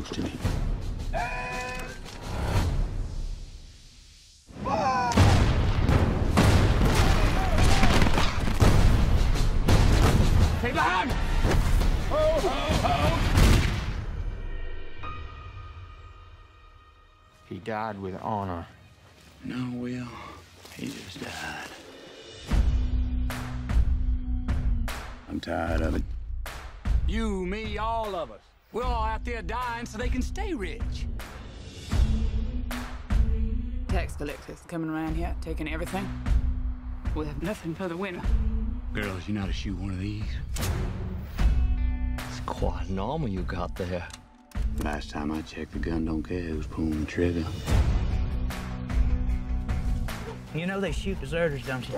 close to me. Stay behind! Ho, ho, ho! He died with honor. No, Will. He just died. I'm tired of it. You, me, all of us. We're all out there dying so they can stay rich. Tax collectors coming around here, taking everything. We have nothing for the winter. Girls, you know how to shoot one of these? It's quite normal you got there. Last time I checked, the gun don't care who's pulling the trigger. You know they shoot deserters, don't you?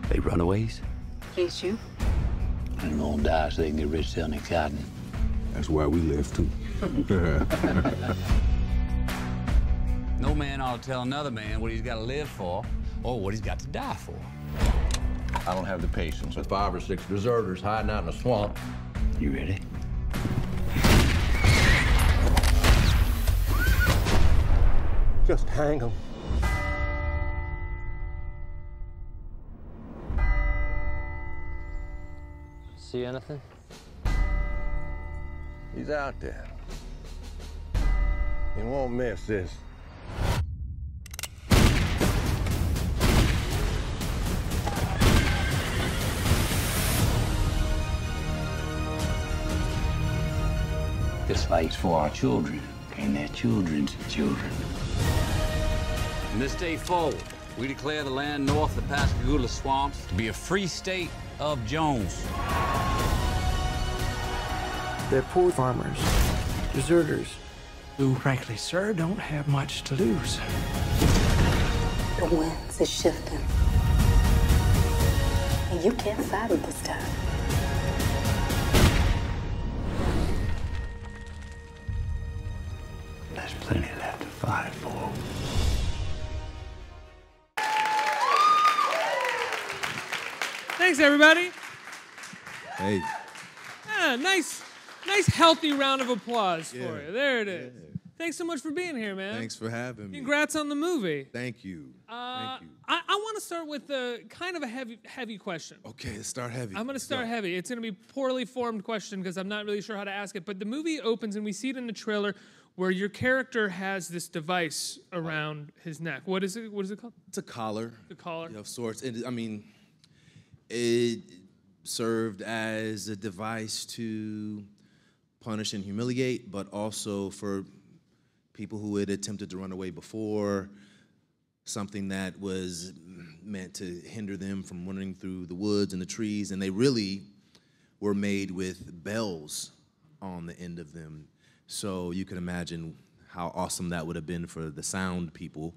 They runaways? Please shoot. They're gonna die so they can get rich selling their cotton. That's why we live too. No man ought to tell another man what he's got to live for or what he's got to die for. I don't have the patience with 5 or 6 deserters hiding out in a swamp. You ready? Just hang him. See anything? He's out there. He won't miss this. This fight's for our children and their children's children. From this day forward, we declare the land north of the Pascagoula swamps to be a free state of Jones. They're poor farmers, deserters, who, frankly, sir, don't have much to lose. The winds is shifting. And you can't fight it this time. There's plenty left to fight for. Thanks, everybody. Hey. Yeah, nice, healthy round of applause for Yeah. you. There it is. Yeah. Thanks so much for being here, man. Thanks for having me. Congrats on the movie. Thank you. Thank you. I want to start with kind of a heavy question. Okay, let's start heavy. I'm going to start heavy. It's going to be a poorly formed question because I'm not really sure how to ask it. But the movie opens and we see it in the trailer where your character has this device around his neck. What is it? What is it called? It's a collar. The collar. Of sorts. It served as a device to punish and humiliate, but also for people who had attempted to run away before, something that was meant to hinder them from running through the woods and the trees, and they really were made with bells on the end of them. So you can imagine how awesome that would have been for the sound people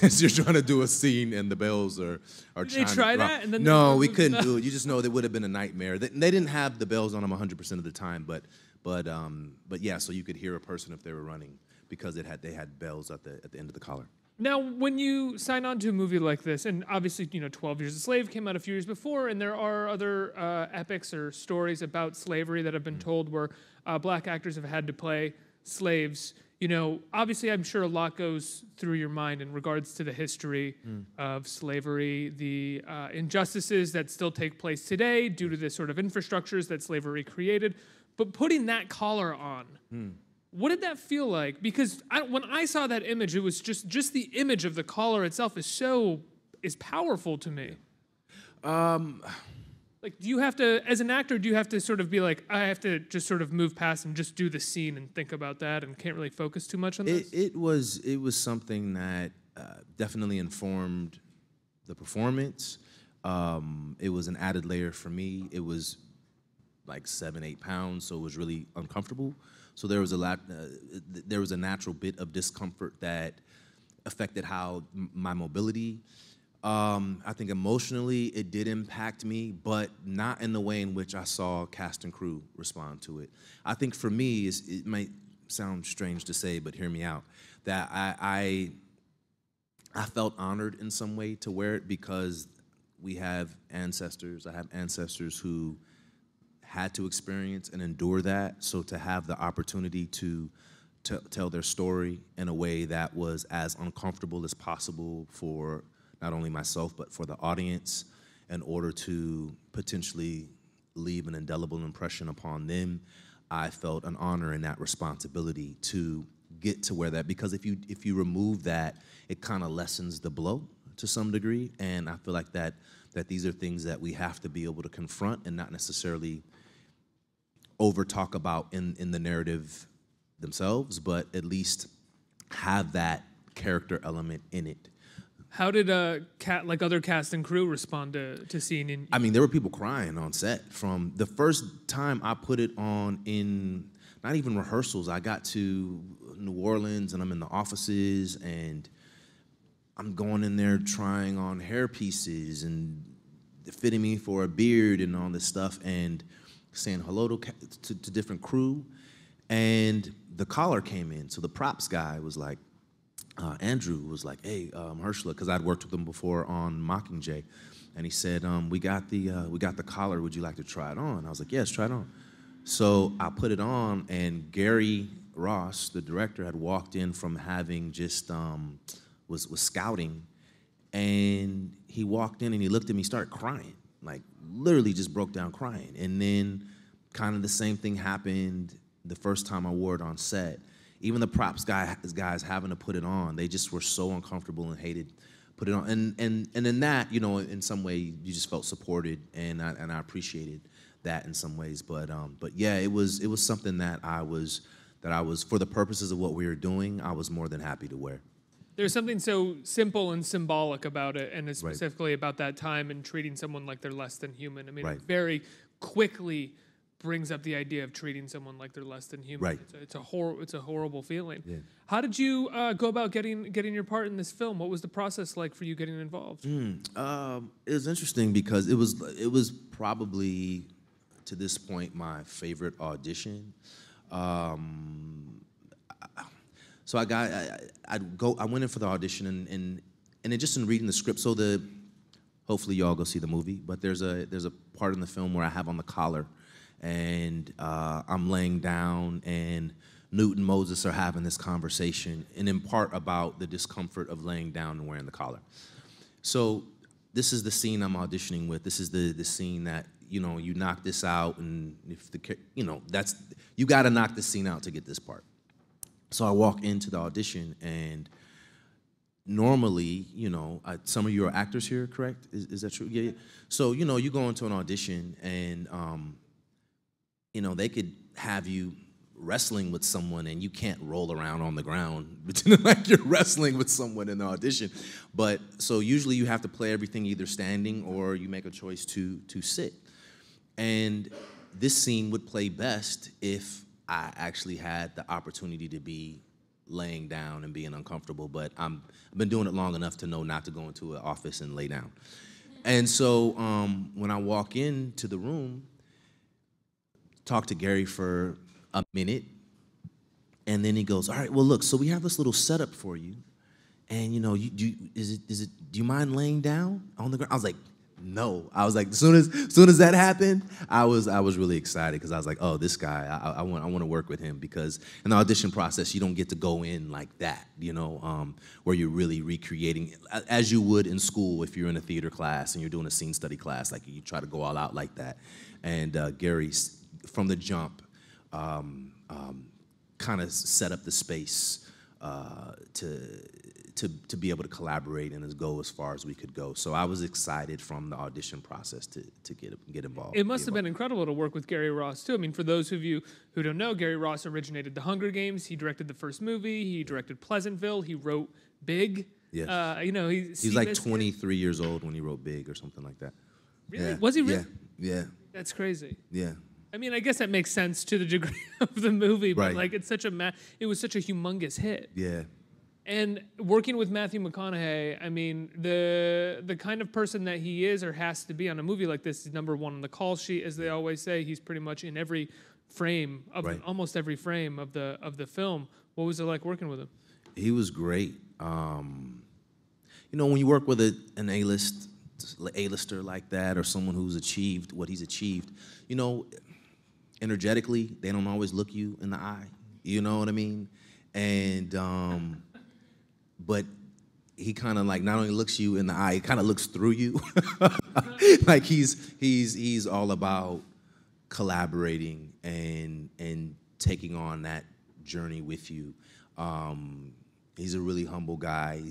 as you're trying to do a scene and the bells are Did trying they try to that? And then no, we couldn't do it. You just know it would have been a nightmare. They didn't have the bells on them 100% of the time, but yeah, so you could hear a person if they were running because they had bells at the end of the collar. Now, when you sign on to a movie like this, and obviously, 12 Years a Slave came out a few years before, and there are other epics or stories about slavery that have been told where black actors have had to play slaves. Obviously, I'm sure a lot goes through your mind in regards to the history of slavery, the injustices that still take place today due to the sort of infrastructures that slavery created. But putting that collar on, what did that feel like? Because when I saw that image, it was just the image of the collar itself is powerful to me. Like, do you have to, as an actor, do you have to sort of be like, I have to just sort of move past and just do the scene and think about that and can't really focus too much on this? It was something that definitely informed the performance. It was an added layer for me. It was like 7-8 pounds, so it was really uncomfortable. So there was a natural bit of discomfort that affected how my mobility. I think emotionally it did impact me, but not in the way in which I saw cast and crew respond to it. I think for me, it might sound strange to say, but hear me out, that I felt honored in some way to wear it because I have ancestors who had to experience and endure that. So to have the opportunity to tell their story in a way that was as uncomfortable as possible for not only myself, but for the audience, in order to potentially leave an indelible impression upon them, I felt an honor and that responsibility to get to where that, because if you remove that, it kind of lessens the blow to some degree, and I feel like that these are things that we have to be able to confront and not necessarily over talk about in the narrative themselves, but at least have that character element in it. How did other cast and crew respond to seeing in? I mean, there were people crying on set from the first time I put it on in not even rehearsals. I got to New Orleans and I'm in the offices and I'm going in there trying on hair pieces and fitting me for a beard and all this stuff and saying hello to different crew. And the caller came in. So the props guy was like, Andrew was like, hey, Herschela, because I'd worked with him before on Mockingjay. And he said, we got the collar, would you like to try it on? I was like, yes, try it on. So I put it on, and Gary Ross, the director, had walked in from having just, was scouting, and he walked in and he looked at me, started crying, like literally just broke down crying. And then kind of the same thing happened the first time I wore it on set. Even the props guys having to put it on, they just were so uncomfortable and hated put it on. And in that, you know, in some way, you just felt supported, and I appreciated that in some ways. But yeah, it was something that I was for the purposes of what we were doing, I was more than happy to wear. There's something so simple and symbolic about it, and specifically about that time and treating someone like they're less than human. I mean, it very quickly brings up the idea of treating someone like they're less than human. Right. It's a horrible feeling. Yeah. How did you go about getting your part in this film? What was the process like for you getting involved? It was interesting because it was probably to this point my favorite audition. So I went in for the audition and it just in reading the script. So hopefully y'all go see the movie, but there's a part in the film where I have on the collar. And I'm laying down, and Newt and Moses are having this conversation, and in part about the discomfort of laying down and wearing the collar. So this is the scene I'm auditioning with. This is the scene that, you know, you knock this out, and if you got to knock this scene out to get this part. So I walk into the audition, and normally, you know, some of you are actors here, correct? Is that true? Yeah. So, you know, you go into an audition, and you know, they could have you wrestling with someone and you can't roll around on the ground like you're wrestling with someone in the audition. But so usually you have to play everything either standing or you make a choice to sit. And this scene would play best if I actually had the opportunity to be laying down and being uncomfortable, but I've been doing it long enough to know not to go into an office and lay down. And so when I walk into the room, talk to Gary for a minute, and then he goes, all right, well, look, so we have this little setup for you, and, you know, do you mind laying down on the ground? I was like, no. I was like, as soon as that happened, I was really excited because I was like, oh, this guy, I want to work with him, because in the audition process, you don't get to go in like that, you know, where you're really recreating, as you would in school if you're in a theater class and you're doing a scene study class, like you try to go all out like that. And Gary's, from the jump, kind of set up the space to be able to collaborate and go as far as we could go. So I was excited from the audition process to get involved. It must have been incredible to work with Gary Ross too. I mean, for those of you who don't know, Gary Ross originated The Hunger Games. He directed the first movie. He directed Pleasantville. He wrote Big. Yes. You know, he's like 23 years old when he wrote Big or something like that. Really? Yeah. Was he really? Yeah. That's crazy. Yeah. I mean, I guess that makes sense to the degree of the movie, but Right. like it was such a humongous hit. Yeah. And working with Matthew McConaughey, I mean, the kind of person that he is or has to be on a movie like this is number one on the call sheet, as they always say. He's pretty much in every frame of almost every frame of the film. What was it like working with him? He was great. You know, when you work with an A-lister like that, or someone who's achieved what he's achieved, you know, energetically, they don't always look you in the eye. You know what I mean? And but he kind of like not only looks you in the eye, he kind of looks through you. Like he's all about collaborating and taking on that journey with you. He's a really humble guy.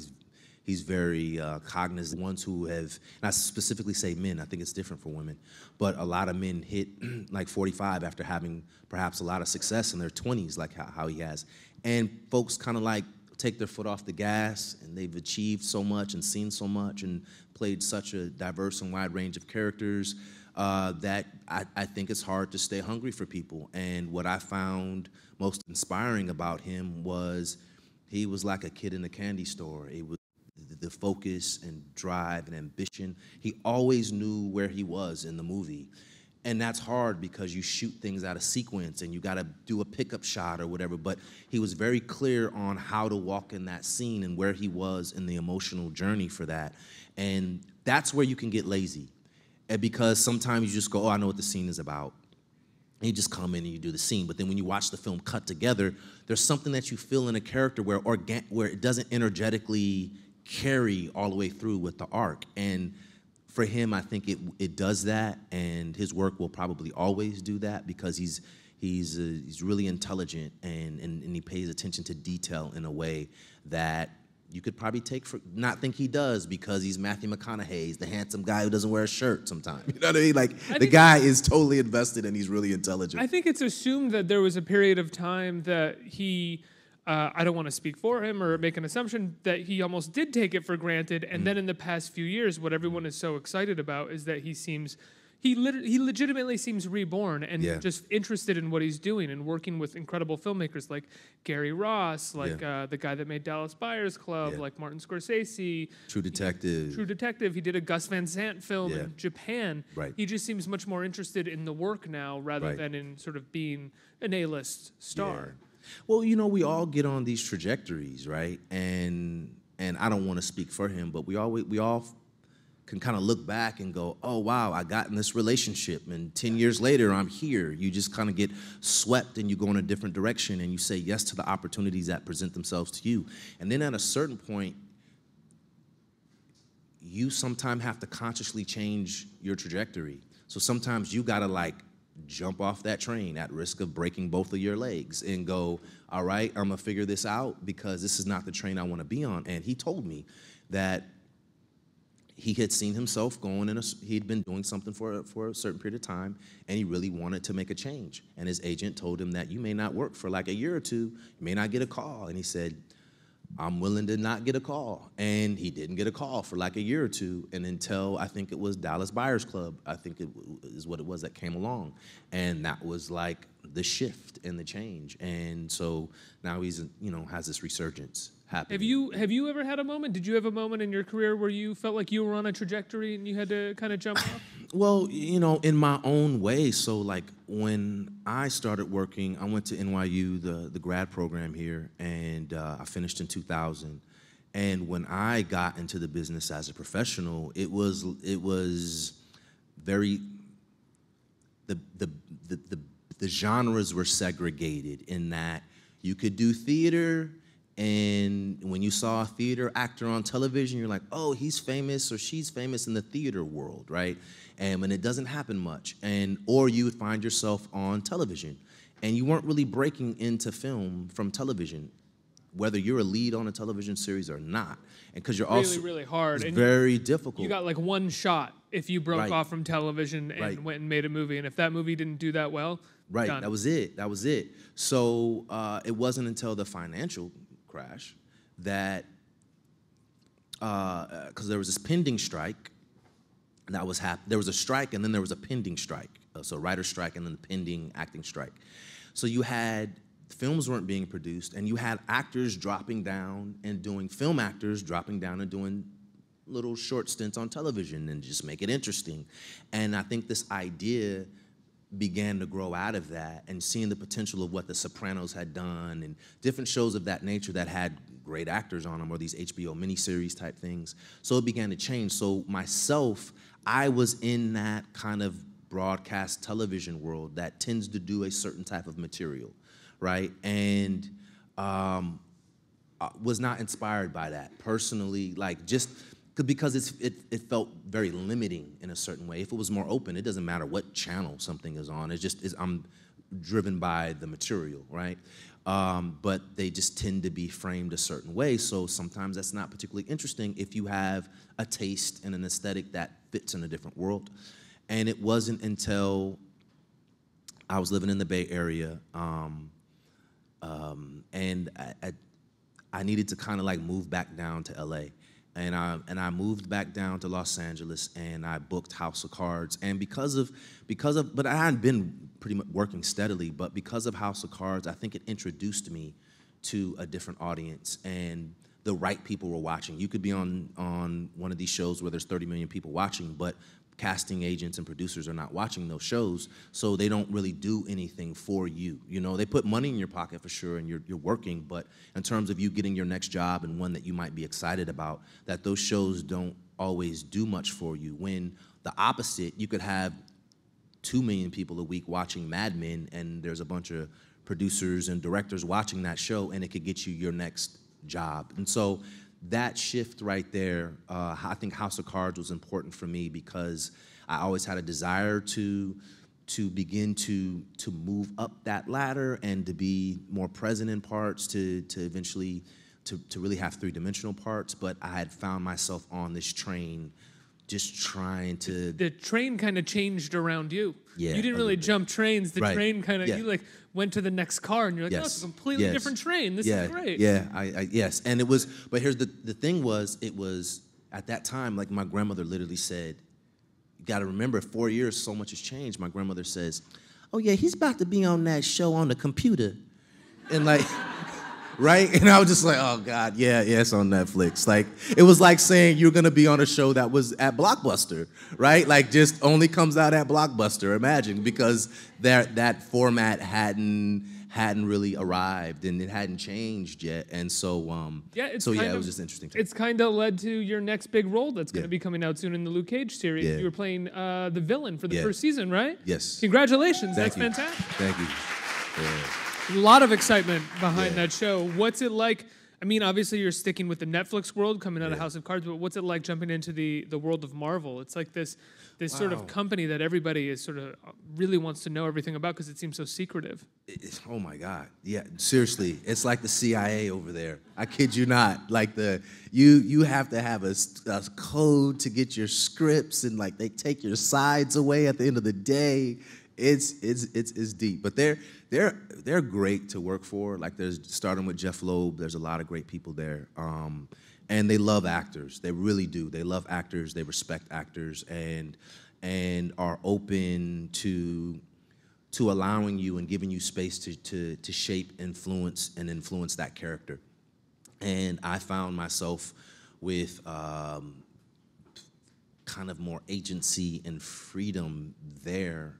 He's very cognizant. Ones who have, and I specifically say men, I think it's different for women, but a lot of men hit like 45 after having perhaps a lot of success in their 20s, like how he has. And folks kind of like take their foot off the gas, and they've achieved so much and seen so much and played such a diverse and wide range of characters that I think it's hard to stay hungry for people. And what I found most inspiring about him was he was like a kid in a candy store. It was the focus and drive and ambition. He always knew where he was in the movie. And that's hard because you shoot things out of sequence and you gotta do a pickup shot or whatever, but he was very clear on how to walk in that scene and where he was in the emotional journey for that. And that's where you can get lazy. And because sometimes you just go, oh, I know what the scene is about. And you just come in and you do the scene. But then when you watch the film cut together, there's something that you feel in a character where it doesn't energetically carry all the way through with the arc. And for him, I think it does that, and his work will probably always do that because he's really intelligent and he pays attention to detail in a way that you could probably not think he does because he's Matthew McConaughey. He's the handsome guy who doesn't wear a shirt sometimes. You know what I mean? Like, the guy is totally invested and he's really intelligent. I think it's assumed that there was a period of time that he, I don't want to speak for him or make an assumption, that he almost did take it for granted. And then in the past few years, what everyone is so excited about is that he legitimately seems reborn and just interested in what he's doing and working with incredible filmmakers like Gary Ross, like the guy that made Dallas Buyers Club, like Martin Scorsese. True Detective. He did a Gus Van Sant film in Japan. Right. He just seems much more interested in the work now rather than in sort of being an A-list star. Yeah. Well, you know, we all get on these trajectories, right? And I don't want to speak for him, but we all can kind of look back and go, oh, wow, I got in this relationship, and 10 years later, I'm here. You just kind of get swept and you go in a different direction and you say yes to the opportunities that present themselves to you. And then at a certain point, you sometimes have to consciously change your trajectory. So sometimes you gotta like jump off that train at risk of breaking both of your legs and go, all right, I'm gonna figure this out because this is not the train I wanna be on. And he told me that he had seen himself going he'd been doing something for a certain period of time, and he really wanted to make a change. And his agent told him that you may not work for like a year or two, you may not get a call. And he said, I'm willing to not get a call. And he didn't get a call for like a year or two, and until I think it was Dallas Buyers Club, I think it is what it was that came along. And that was like the shift and the change. And so now he's, you know, has this resurgence happening. Have you ever had a moment? Did you have a moment in your career where you felt like you were on a trajectory and you had to kind of jump off? Well, you know, in my own way. So like when I started working, I went to NYU, the grad program here, and I finished in 2000. And when I got into the business as a professional, it was very, the genres were segregated in that you could do theater, and when you saw a theater actor on television, you're like, oh, he's famous or she's famous in the theater world, right? And when it doesn't happen much, or you would find yourself on television, and you weren't really breaking into film from television, whether you're a lead on a television series or not. And because you're also really hard. It's very difficult. You got like one shot if you broke off from television and went and made a movie, and if that movie didn't do that well, done. That was it. So it wasn't until the financial crash that, because there was this pending strike that was there was a strike and then there was a pending strike. So writer's strike and then the pending acting strike. So you had, films weren't being produced, and you had actors dropping down and doing, film actors dropping down and doing little short stints on television and just make it interesting. And I think this idea began to grow out of that, and seeing the potential of what The Sopranos had done and different shows of that nature that had great actors on them, or these HBO miniseries type things. So it began to change. So myself, I was in that kind of broadcast television world that tends to do a certain type of material, right? And was not inspired by that personally, like just because it felt very limiting in a certain way. If it was more open, it doesn't matter what channel something is on. I'm driven by the material, right? But they just tend to be framed a certain way. So sometimes that's not particularly interesting if you have a taste and an aesthetic that fits in a different world. And it wasn't until I was living in the Bay Area, and I needed to kind of like move back down to LA. And I moved back down to Los Angeles, and I booked House of Cards. And but I hadn't been pretty much working steadily, but because of House of Cards, I think it introduced me to a different audience, and the right people were watching. You could be on one of these shows where there's 30 million people watching, but casting agents and producers are not watching those shows, so they don't really do anything for you. You know, they put money in your pocket for sure, and you're working, but in terms of you getting your next job and one that you might be excited about, that those shows don't always do much for you. When the opposite, you could have 2 million people a week watching Mad Men, and there's a bunch of producers and directors watching that show, and it could get you your next job. And so that shift right there, I think House of Cards was important for me because I always had a desire to begin to move up that ladder and to be more present in parts, to eventually to really have three-dimensional parts. But I had found myself on this train just trying to... The train kind of changed around you. Yeah, you didn't really jump trains. The right. train kind of, yeah. you like went to the next car and you're like, yes. oh, it's a completely yes. different train. This yeah. is great. Yeah, yes. And it was, but here's the thing was, it was, at that time, like my grandmother literally said, you gotta remember, 4 years, so much has changed. My grandmother says, oh yeah, he's about to be on that show on the computer. And like, right? And I was just like, oh God, yeah, it's on Netflix. Like, it was like saying you're gonna be on a show that was at Blockbuster, right? Like, just only comes out at Blockbuster, imagine, because that format hadn't really arrived and it hadn't changed yet. And so, it was just interesting. It's kind of led to your next big role that's going to be coming out soon in the Luke Cage series. Yeah. You were playing the villain for the first season, right? Yes. Congratulations, Thank that's you. fantastic. Thank you. Yeah. A lot of excitement behind that show. What's it like? I mean, obviously you're sticking with the Netflix world coming out of House of Cards, but what's it like jumping into the world of Marvel? It's like this sort of company that everybody is sort of really wants to know everything about because it seems so secretive. Oh my God, yeah, seriously, it's like the CIA over there. I kid you not. Like you have to have a code to get your scripts, and like they take your sides away at the end of the day. It's deep, but they're great to work for. Like starting with Jeff Loeb, there's a lot of great people there, and they love actors. They really do. They love actors. They respect actors, and are open to allowing you and giving you space to shape, influence that character. And I found myself with kind of more agency and freedom there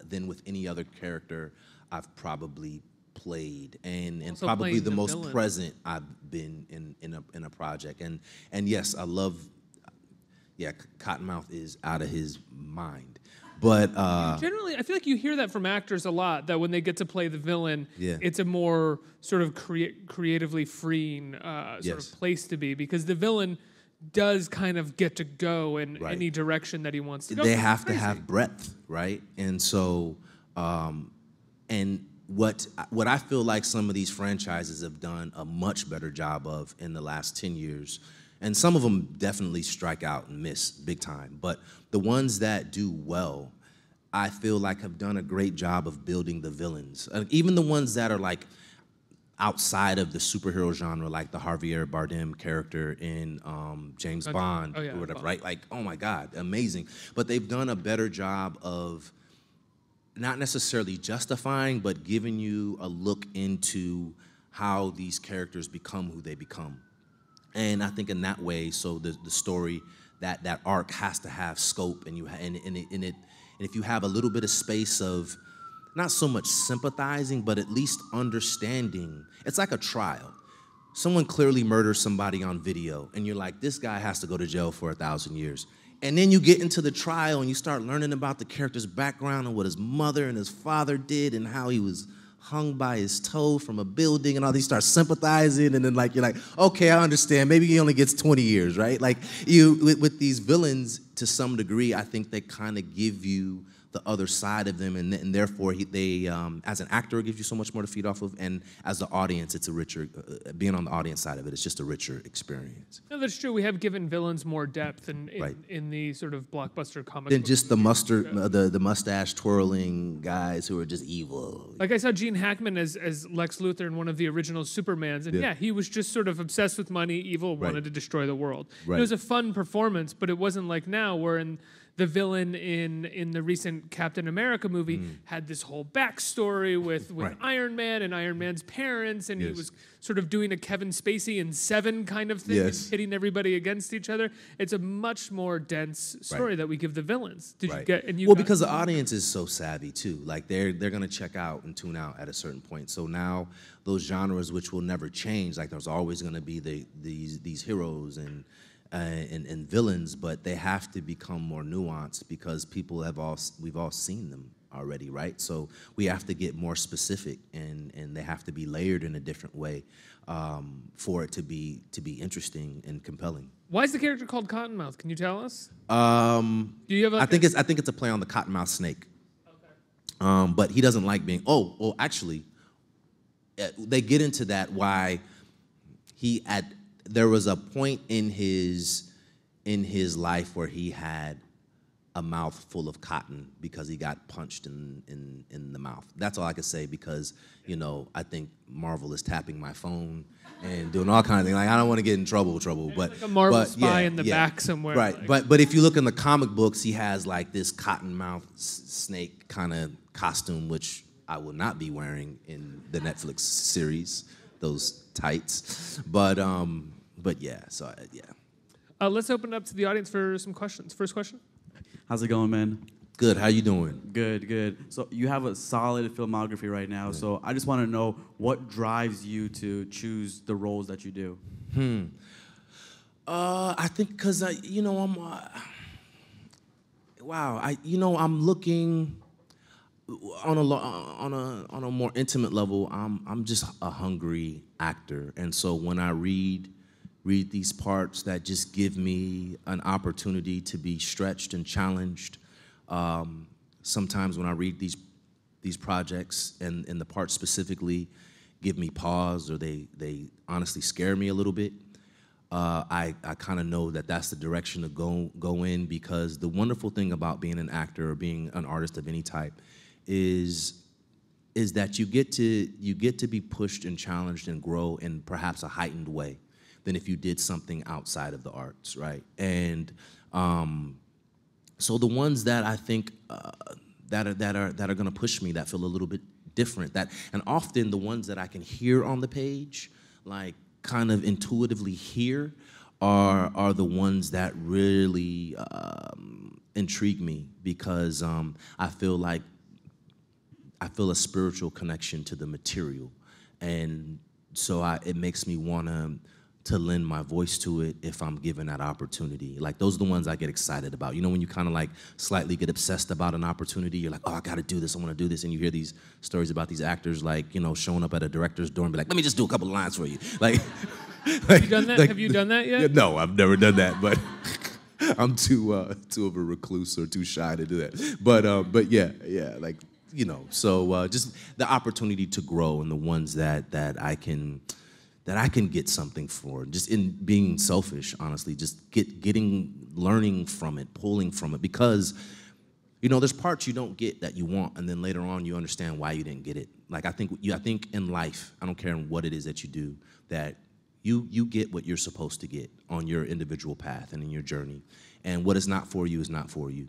than with any other character I've probably played, and probably the most villain. Present I've been in a project. And yes, I love. Yeah, Cottonmouth is out of his mind, but generally, I feel like you hear that from actors a lot. That when they get to play the villain, Yeah. it's a more sort of creatively freeing sort of place to be, because the villain does kind of get to go in any direction that he wants to go. They have to have breadth, right? And so, and what I feel like some of these franchises have done a much better job of in the last 10 years, and some of them definitely strike out and miss big time, but the ones that do well, I feel like have done a great job of building the villains. Even the ones that are like outside of the superhero genre, like the Javier Bardem character in James Bond or whatever, right? Like, oh my God, amazing. But they've done a better job of not necessarily justifying, but giving you a look into how these characters become who they become. And I think in that way, so the story, that arc has to have scope, and if you have a little bit of space of not so much sympathizing, but at least understanding. It's like a trial. Someone clearly murders somebody on video, and you're like, this guy has to go to jail for 1,000 years. And then you get into the trial and you start learning about the character's background and what his mother and his father did and how he was hung by his toe from a building and all these. Start sympathizing, and then like you're like, okay, I understand. Maybe he only gets 20 years, right? Like you with these villains, to some degree, I think they kind of give you the other side of them, and therefore they, as an actor, it gives you so much more to feed off of, and as the audience, it's a richer, being on the audience side of it, it's just a richer experience. No, that's true. We have given villains more depth Right. in the sort of blockbuster comic Than book just the movies. the mustache twirling guys who are just evil. Like I saw Gene Hackman as Lex Luthor in one of the original Supermans, and yeah, he was just sort of obsessed with money, evil, wanted to destroy the world. Right. It was a fun performance, but it wasn't like now, where the villain in the recent Captain America movie had this whole backstory with Iron Man and Iron Man's parents, and he was sort of doing a Kevin Spacey in Seven kind of thing, and pitting everybody against each other. It's a much more dense story that we give the villains. Did you get? And you got because the audience is so savvy too. Like they're gonna check out and tune out at a certain point. So now those genres which will never change, like there's always gonna be these heroes and villains, but they have to become more nuanced because we've all seen them already, right? So we have to get more specific, and they have to be layered in a different way for it to be interesting and compelling. Why is the character called Cottonmouth? Can you tell us? Do you have? I think it's a play on the cottonmouth snake. Okay. But he doesn't like being. Actually, they get into that why there was a point in his life where he had a mouth full of cotton because he got punched in the mouth. That's all I can say because, I think Marvel is tapping my phone and doing all kinds of things. Like, I don't want to get in trouble, but like a Marvel spy in the back somewhere. Right, like. but if you look in the comic books, he has like this cotton mouth snake kind of costume, which I will not be wearing in the Netflix series, those tights. But yeah, so yeah. Let's open it up to the audience for some questions. First question. How's it going, man? Good. How you doing? Good. So you have a solid filmography right now. So I just want to know what drives you to choose the roles that you do. I think because I'm I'm looking on a more intimate level. I'm just a hungry actor, and so when I read these parts that just give me an opportunity to be stretched and challenged. Sometimes when I read these projects and the parts specifically give me pause or they honestly scare me a little bit, I kind of know that that's the direction to go in, because the wonderful thing about being an actor or being an artist of any type is that you get to be pushed and challenged and grow in perhaps a heightened way than if you did something outside of the arts, right? And so the ones that I think that are going to push me, that feel a little bit different, and often the ones that I can hear on the page, like kind of intuitively hear, are the ones that really intrigue me, because I feel a spiritual connection to the material, and so it makes me want to lend my voice to it if I'm given that opportunity. Like, those are the ones I get excited about. When you kind of like slightly get obsessed about an opportunity, you're like, oh, I gotta do this, I wanna do this, and you hear these stories about these actors like, showing up at a director's door and be like, let me just do a couple of lines for you. Like, have you done that? Have you done that yet? No, I've never done that, but I'm too of a recluse or too shy to do that. But yeah, like, so just the opportunity to grow, and the ones that I can get something for, just in being selfish, honestly, just learning from it, pulling from it, because, there's parts you don't get that you want, and then later on you understand why you didn't get it. Like, I think in life, I don't care what it is that you do, that you get what you're supposed to get on your individual path and in your journey, and what is not for you is not for you.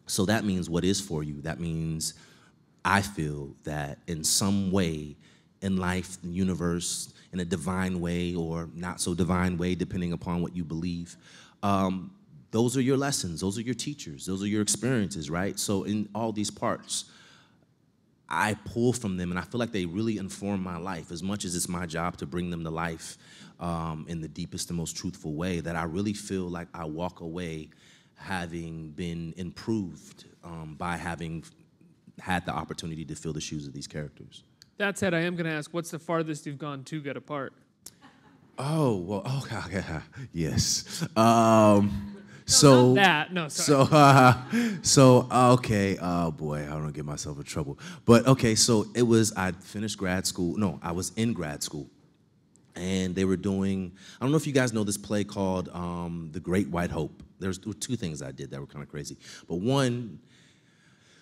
So that means what is for you, that means I feel that in some way in life, the universe, in a divine way or not so divine way, depending upon what you believe, those are your lessons, those are your teachers, those are your experiences, right? So in all these parts, I pull from them, and I feel like they really inform my life as much as it's my job to bring them to life in the deepest and most truthful way, that I really feel like I walk away having been improved by having had the opportunity to fill the shoes of these characters. That said, I am going to ask, what's the farthest you've gone to get a part? Oh, well, okay, yes. Not that. No, sorry. Okay, oh boy, I don't want to get myself in trouble. But okay, so I finished grad school. No, I was in grad school. And they were doing, I don't know if you guys know this play called The Great White Hope. There were two things I did that were kind of crazy. But one,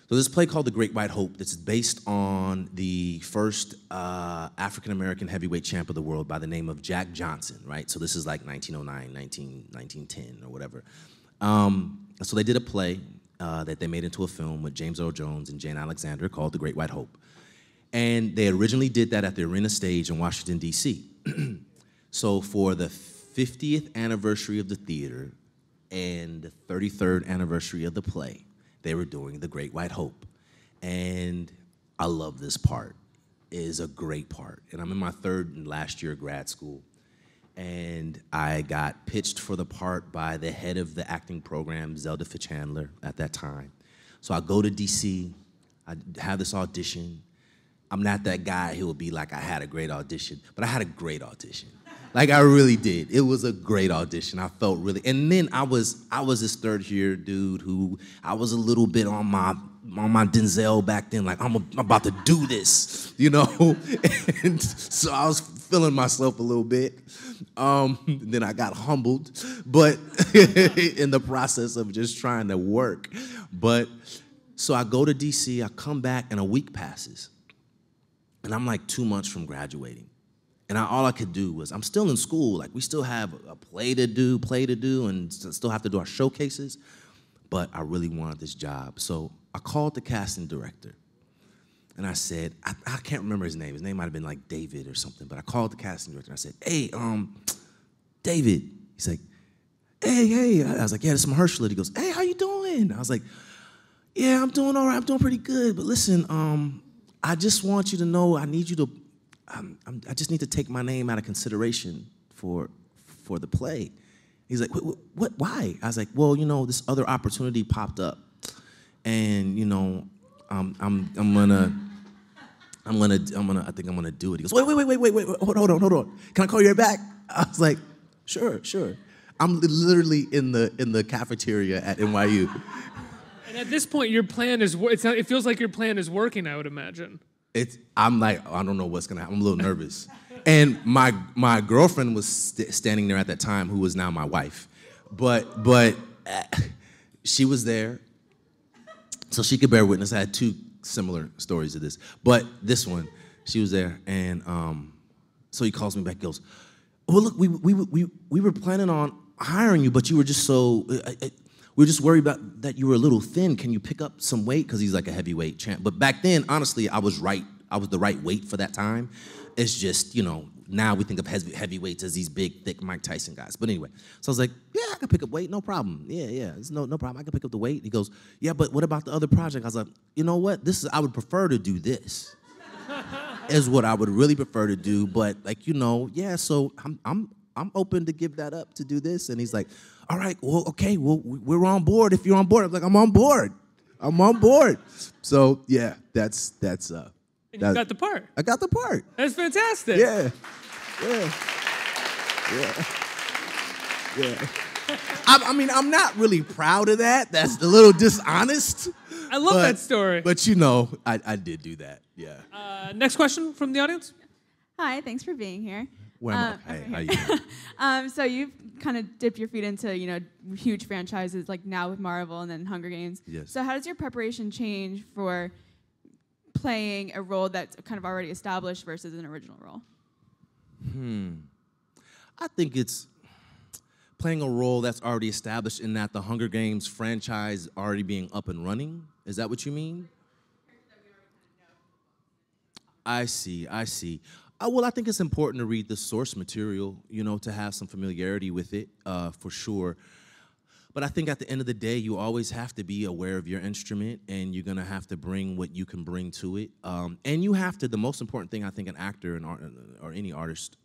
so this play called The Great White Hope that's based on the first African-American heavyweight champ of the world by the name of Jack Johnson, right? So this is like 1909, 1910 or whatever. So they did a play that they made into a film with James Earl Jones and Jane Alexander called The Great White Hope. And they originally did that at the Arena Stage in Washington, D.C. So for the 50th anniversary of the theater and the 33rd anniversary of the play, they were doing The Great White Hope. And I love this part. It is a great part. And I'm in my third and last year of grad school. And I got pitched for the part by the head of the acting program, Zelda Fitzhandler, at that time. So I go to DC, I have this audition. I'm not that guy who will be like, I had a great audition, but I had a great audition. Like, I really did. It was a great audition. I felt really, and then I was this third year dude who, I was a little bit on my Denzel back then, like, I'm about to do this, you know? And so I was feeling myself a little bit. Then I got humbled, but in the process of just trying to work. But, so I go to DC, I come back, and a week passes. And I'm like 2 months from graduating. And all I could do was, I'm still in school, like we still have a play to do, and still have to do our showcases, but I really wanted this job. So I called the casting director, and I said, I can't remember his name. His name might have been like David or something, but I called the casting director, and I said, hey, David. He's like, hey. I was like, yeah, this is Mahershala. He goes, hey, how you doing? I was like, yeah, I'm doing all right. I'm doing pretty good, but listen, I just want you to know, I need you to, I just need to take my name out of consideration for the play. He's like, what, why? I was like, well, you know, this other opportunity popped up, and you know, I think I'm gonna do it. He goes, wait, hold on. Can I call you right back? I was like, sure. I'm literally in the cafeteria at NYU. And at this point, your plan is, it feels like your plan is working, I would imagine. I'm like, I don't know what's gonna happen. I'm a little nervous. And my girlfriend was standing there at that time, who was now my wife. But she was there, so she could bear witness. I had two similar stories to this. But this one, she was there, and so he calls me back, goes, well, look, we were planning on hiring you, but you were just so, we were just worried about that you were a little thin. Can you pick up some weight? Because he's like a heavyweight champ. But back then, honestly, I was right. I was the right weight for that time. It's just, you know, now we think of heavyweights as these big, thick Mike Tyson guys. But anyway, so I was like, yeah, I can pick up weight, no problem. Yeah, it's no problem. I can pick up the weight. He goes, yeah, but what about the other project? I was like, you know what? I would prefer to do this. Is what I would really prefer to do. But like, you know, yeah, so I'm open to give that up to do this. And he's like, all right, well, okay, well, we're on board. If you're on board, I'm like, I'm on board. So yeah, that's and you got the part. I got the part. That's fantastic. Yeah. I mean, I'm not really proud of that. That's a little dishonest. I love that story. But you know, I did do that. Yeah. Next question from the audience. Hi, thanks for being here. Where am I? Hey, how you doing? So you've kind of dipped your feet into, you know, huge franchises like now with Marvel and then Hunger Games. Yes. So how does your preparation change for playing a role that's kind of already established versus an original role? I think it's playing a role that's already established in that the Hunger Games franchise already being up and running. Is that what you mean? I see. Well, I think it's important to read the source material, you know, to have some familiarity with it, for sure. But I think at the end of the day, you always have to be aware of your instrument, and you're gonna have to bring what you can bring to it. And you have to, the most important thing I think an actor or any artist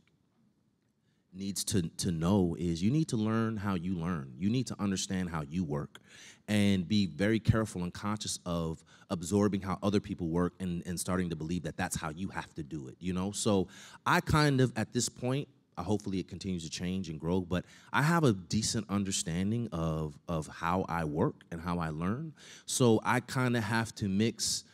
needs to know is you need to learn how you learn. You need to understand how you work and be very careful and conscious of absorbing how other people work and starting to believe that that's how you have to do it, you know? So I kind of, at this point, hopefully it continues to change and grow, but I have a decent understanding of how I work and how I learn. So I kind of have to mix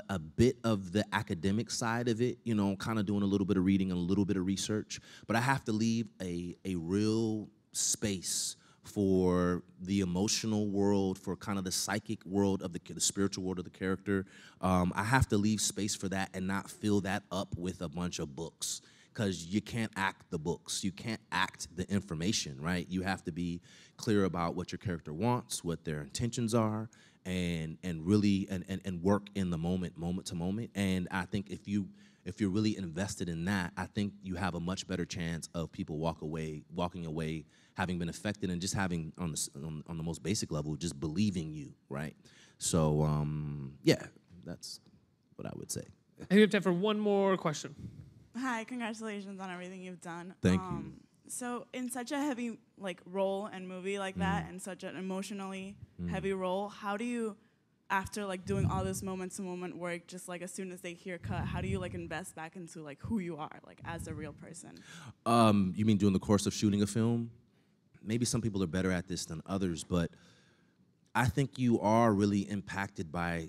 a bit of the academic side of it, you know, kind of doing a little bit of reading and a little bit of research, but I have to leave a real space for the emotional world, for kind of the psychic world of the spiritual world of the character. I have to leave space for that and not fill that up with a bunch of books, because you can't act the books. You can't act the information, right? You have to be clear about what your character wants, what their intentions are, and really and work in the moment to moment. And I think if you're really invested in that, I think you have a much better chance of people walking away having been affected and just having on the most basic level just believing you, right? So yeah, that's what I would say. I think we have time for one more question. Hi, congratulations on everything you've done. Thank you. So in such a heavy role and movie like that, and such an emotionally heavy role, how do you, after doing all this moment-to-moment work, just as soon as they hear cut, how do you invest back into who you are as a real person? You mean during the course of shooting a film? Maybe some people are better at this than others, but I think you are really impacted by.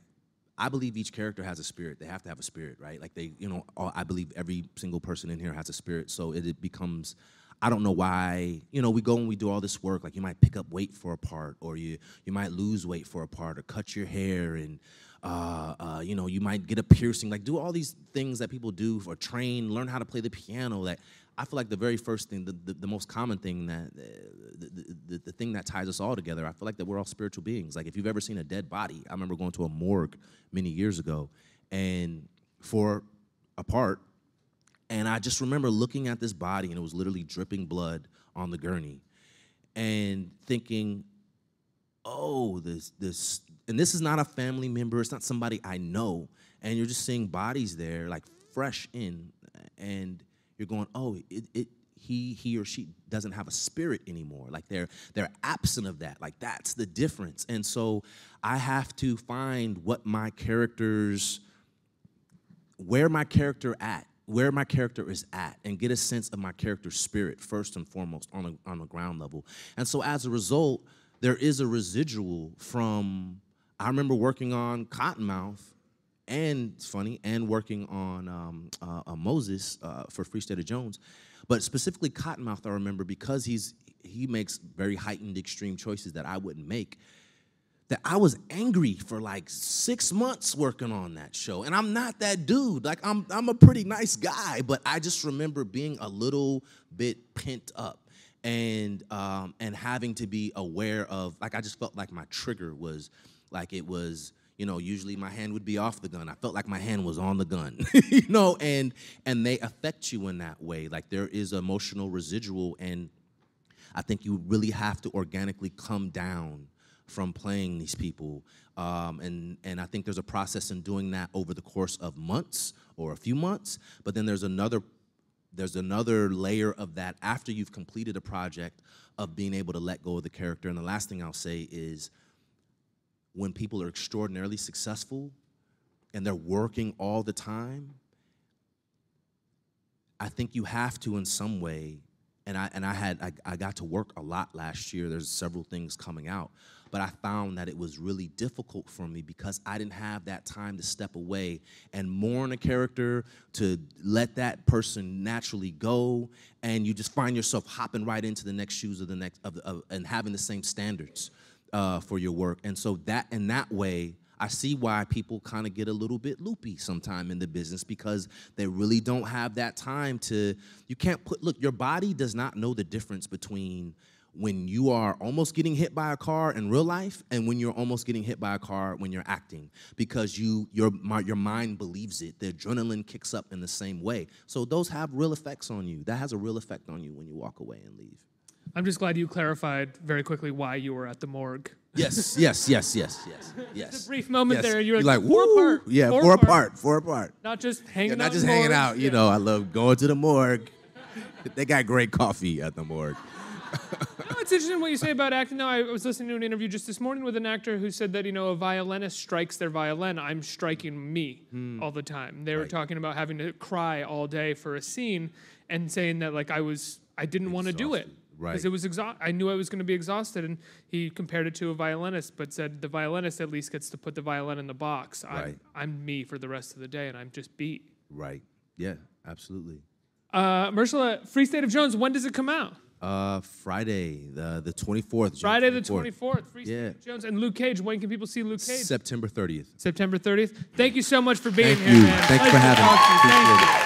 I believe each character has a spirit. They have to have a spirit, right? I believe every single person in here has a spirit. So it becomes, I don't know why, we go and we do all this work. You might pick up weight for a part, or you might lose weight for a part, or cut your hair, and you might get a piercing. Do all these things that people do, or train, learn how to play the piano. That I feel like the very first thing, the most common thing, that the thing that ties us all together, I feel like that we're all spiritual beings. If you've ever seen a dead body, I remember going to a morgue many years ago, and for a part, and I just remember looking at this body, and it was literally dripping blood on the gurney, and thinking, oh, this, and this is not a family member, it's not somebody I know, and you're just seeing bodies there, fresh in, and you're going, oh, he or she doesn't have a spirit anymore. They're absent of that. That's the difference. And so I have to find where my character is at, and get a sense of my character's spirit first and foremost on the ground level. And so as a result, there is a residual from, I remember working on Cottonmouth, and it's funny, and working on Moses for Free State of Jones. But specifically Cottonmouth, I remember, because he makes very heightened, extreme choices that I wouldn't make, that I was angry for 6 months working on that show. And I'm not that dude. I'm a pretty nice guy, but I just remember being a little bit pent up and having to be aware of, I just felt like my trigger was, it was, usually my hand would be off the gun. I felt like my hand was on the gun, and they affect you in that way. There is emotional residual, and I think you really have to organically come down from playing these people. And I think there's a process in doing that over the course of months or a few months, but then there's another layer of that after you've completed a project, of being able to let go of the character. And the last thing I'll say is, when people are extraordinarily successful and they're working all the time, I think you have to, in some way, and I got to work a lot last year. There's several things coming out, but I found that it was really difficult for me because I didn't have that time to step away and mourn a character, to let that person naturally go, and you just find yourself hopping right into the next shoes of the next and having the same standards for your work. And so that, in that way, I see why people kind of get a little bit loopy sometime in the business, because they really don't have that time to, you can't look, your body does not know the difference between when you are almost getting hit by a car in real life and when you're almost getting hit by a car when you're acting, because your mind believes it. The adrenaline kicks up in the same way. So those have real effects on you. That has a real effect on you when you walk away and leave. I'm just glad you clarified very quickly why you were at the morgue. Yes. Just a brief moment there. You're like, woo! Yeah, four apart. Not just hanging out. Not just hanging out. You know, I love going to the morgue. They got great coffee at the morgue. No, it's interesting what you say about acting. Though I was listening to an interview just this morning with an actor who said that a violinist strikes their violin. I'm striking me all the time. They were talking about having to cry all day for a scene and saying that like I didn't want to do it because it was I knew I was going to be exhausted. And he compared it to a violinist, but said the violinist at least gets to put the violin in the box. I'm me for the rest of the day, and I'm just beat. Right. Yeah. Absolutely. Mersula, Free State of Jones. When does it come out? Friday, the 24th. Friday the 24th, Free State Yeah. of Jones. And Luke Cage, when can people see Luke Cage? September 30th. September 30th. Thank you so much for being Thank here, you. man. Thanks for Pleasure to having talk me. to you. Thank Appreciate you. it.